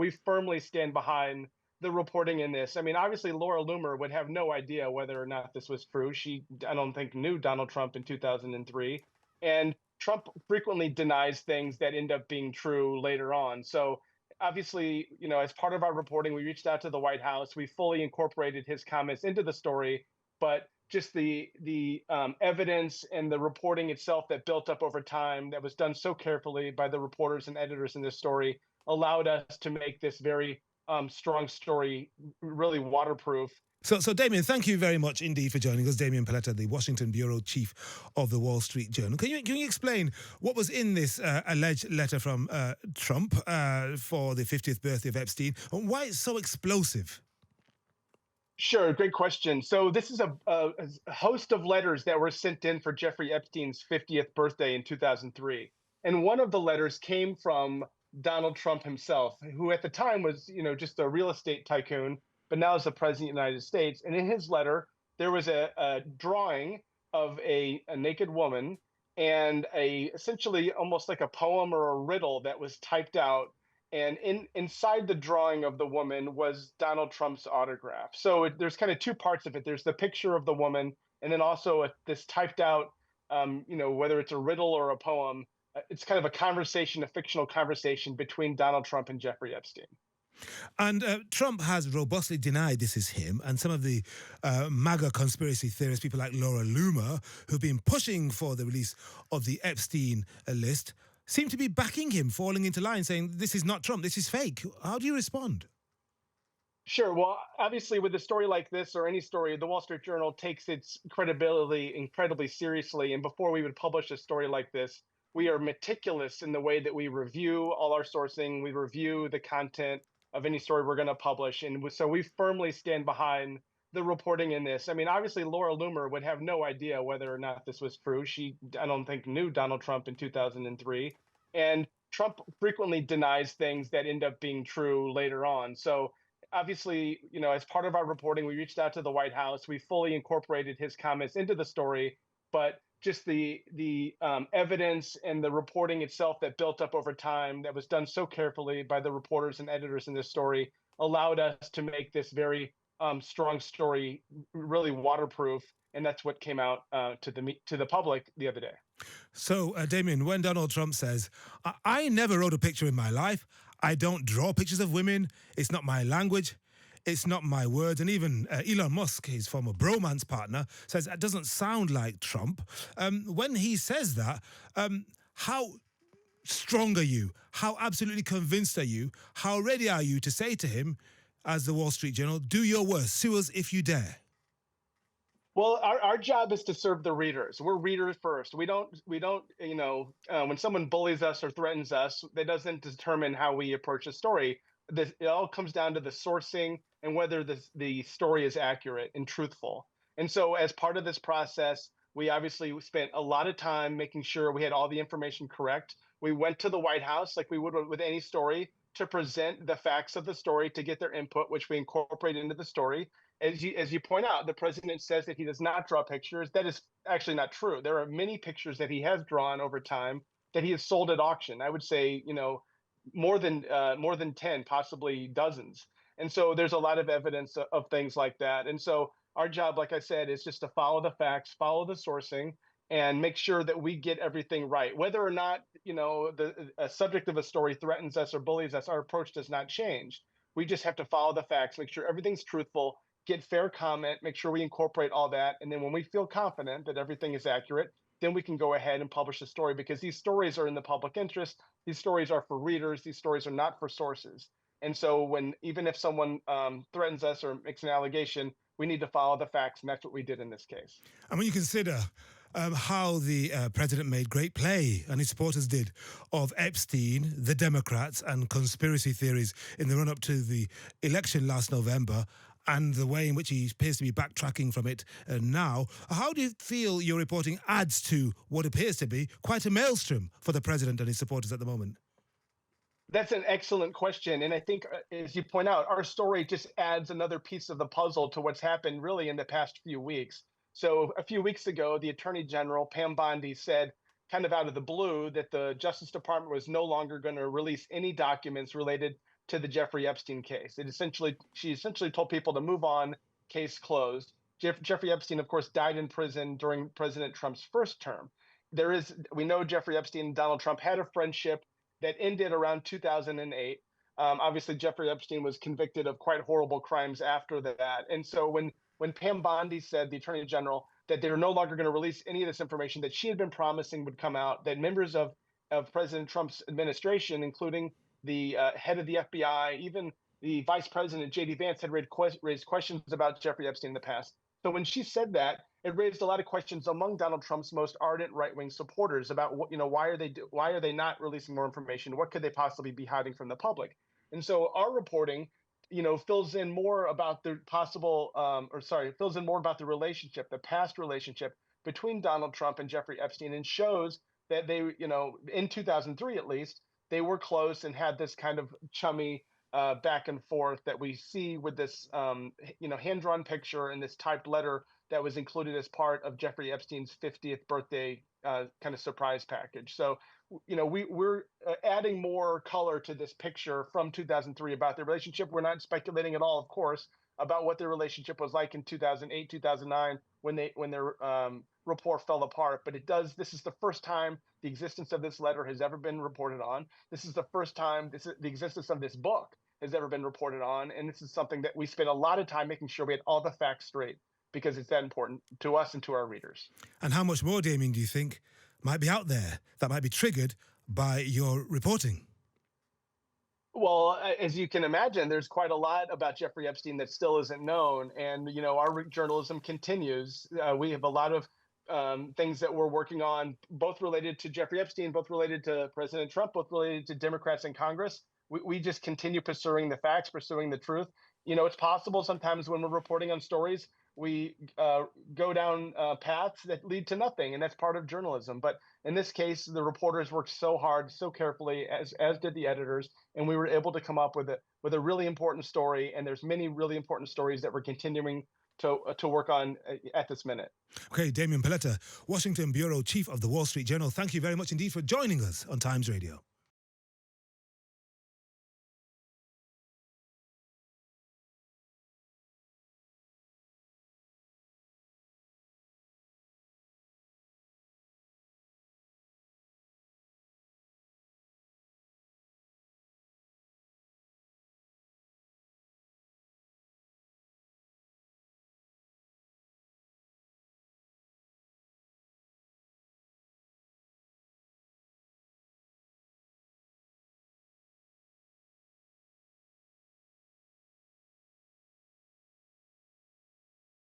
we firmly stand behind the reporting in this. I mean, obviously, Laura Loomer would have no idea whether or not this was true. She, I don't think, knew Donald Trump in 2003. And Trump frequently denies things that end up being true later on. So obviously, as part of our reporting, we reached out to the White House. We fully incorporated his comments into the story, but just the evidence and the reporting itself that built up over time that was done so carefully by the reporters and editors in this story allowed us to make this very strong story really waterproof. So, Damian, thank you very much indeed for joining us. Damian Paletta, the Washington bureau chief of the Wall Street Journal. Can you explain what was in this alleged letter from Trump for the 50th birthday of Epstein, and why it's so explosive? Sure, great question. So this is a host of letters that were sent in for Jeffrey Epstein's 50th birthday in 2003. And one of the letters came from Donald Trump himself, who at the time was, just a real estate tycoon, but now is the president of the United States. And in his letter, there was a drawing of a naked woman and essentially almost like a poem or a riddle that was typed out, and inside the drawing of the woman was Donald Trump's autograph. So there's kind of two parts of it. There's the picture of the woman, and then also this typed out, whether it's a riddle or a poem. It's kind of a conversation, a fictional conversation between Donald Trump and Jeffrey Epstein. And Trump has robustly denied this is him, and some of the MAGA conspiracy theorists, people like Laura Loomer, who've been pushing for the release of the Epstein list, seem to be backing him, falling into line, saying this is not Trump, this is fake. How do you respond? Sure. Well, obviously, with a story like this or any story, the Wall Street Journal takes its credibility incredibly seriously. And before we would publish a story like this, we are meticulous in the way that we review all our sourcing. We review the content of any story we're going to publish. And so we firmly stand behind the reporting in this. I mean, obviously, Laura Loomer would have no idea whether or not this was true. She, I don't think, knew Donald Trump in 2003. And Trump frequently denies things that end up being true later on. So obviously, as part of our reporting, we reached out to the White House. We fully incorporated his comments into the story, but just the evidence and the reporting itself that built up over time that was done so carefully by the reporters and editors in this story allowed us to make this very strong story really waterproof. And that's what came out to the public the other day. So, Damian, when Donald Trump says, I never wrote a picture in my life, I don't draw pictures of women, it's not my language, it's not my words, and even Elon Musk, his former bromance partner, says that doesn't sound like Trump. When he says that, how strong are you? How absolutely convinced are you? How ready are you to say to him, as the Wall Street Journal, do your worst, sue us if you dare? Well, our job is to serve the readers. We're readers first. We don't, when someone bullies us or threatens us, that doesn't determine how we approach a story. It all comes down to the sourcing and whether the story is accurate and truthful. And so as part of this process, we obviously spent a lot of time making sure we had all the information correct. We went to the White House like we would with any story to present the facts of the story, to get their input, which we incorporate into the story. As you point out, the president says that he does not draw pictures. That is actually not true. There are many pictures that he has drawn over time that he has sold at auction. I would say, more than 10, possibly dozens. And so there's a lot of evidence of things like that. And so our job, like I said, is just to follow the facts, follow the sourcing, and make sure that we get everything right. Whether or not, a subject of a story threatens us or bullies us, our approach does not change. We just have to follow the facts, make sure everything's truthful, get fair comment, make sure we incorporate all that. And then when we feel confident that everything is accurate, then we can go ahead and publish the story, because these stories are in the public interest. These stories are for readers. These stories are not for sources. And so even if someone threatens us or makes an allegation, we need to follow the facts. And that's what we did in this case. And when you consider how the president made great play, and his supporters did, of Epstein, the Democrats, and conspiracy theories in the run-up to the election last November, and the way in which he appears to be backtracking from it now, how do you feel your reporting adds to what appears to be quite a maelstrom for the president and his supporters at the moment? That's an excellent question. And I think, as you point out, our story just adds another piece of the puzzle to what's happened really in the past few weeks. So a few weeks ago, the Attorney General, Pam Bondi, said kind of out of the blue that the Justice Department was no longer going to release any documents related to the Jeffrey Epstein case. She essentially told people to move on, case closed. Jeffrey Epstein, of course, died in prison during President Trump's first term. We know Jeffrey Epstein and Donald Trump had a friendship that ended around 2008. Obviously, Jeffrey Epstein was convicted of quite horrible crimes after that. And so when Pam Bondi said, the Attorney General, that they were no longer going to release any of this information that she had been promising would come out, that members of President Trump's administration, including the head of the FBI, even the Vice President J.D. Vance, had raised questions about Jeffrey Epstein in the past. So when she said that, it raised a lot of questions among Donald Trump's most ardent right-wing supporters about why are they not releasing more information? What could they possibly be hiding from the public? And so our reporting, fills in more about the fills in more about the relationship, the past relationship between Donald Trump and Jeffrey Epstein, and shows that they, in 2003 at least, they were close and had this kind of chummy back and forth that we see with this, hand-drawn picture and this typed letter that was included as part of Jeffrey Epstein's 50th birthday kind of surprise package. So, we're adding more color to this picture from 2003 about their relationship. We're not speculating at all, of course, about what their relationship was like in 2008, 2009, when their rapport fell apart. But this is the first time the existence of this letter has ever been reported on. This is the first time the existence of this book has ever been reported on. And this is something that we spent a lot of time making sure we had all the facts straight, because it's that important to us and to our readers. And how much more, Damian, do you think might be out there that might be triggered by your reporting? Well, as you can imagine, there's quite a lot about Jeffrey Epstein that still isn't known. And, our journalism continues. We have a lot of things that we're working on, both related to Jeffrey Epstein, both related to President Trump, both related to Democrats in Congress. We just continue pursuing the facts, pursuing the truth. It's possible sometimes when we're reporting on stories, we go down paths that lead to nothing, and that's part of journalism. But in this case, the reporters worked so hard, so carefully, as did the editors, and we were able to come up with a really important story. And there's many really important stories that we're continuing to work on at this minute. Okay, Damian Paletta, Washington Bureau Chief of the Wall Street Journal, thank you very much indeed for joining us on Times Radio.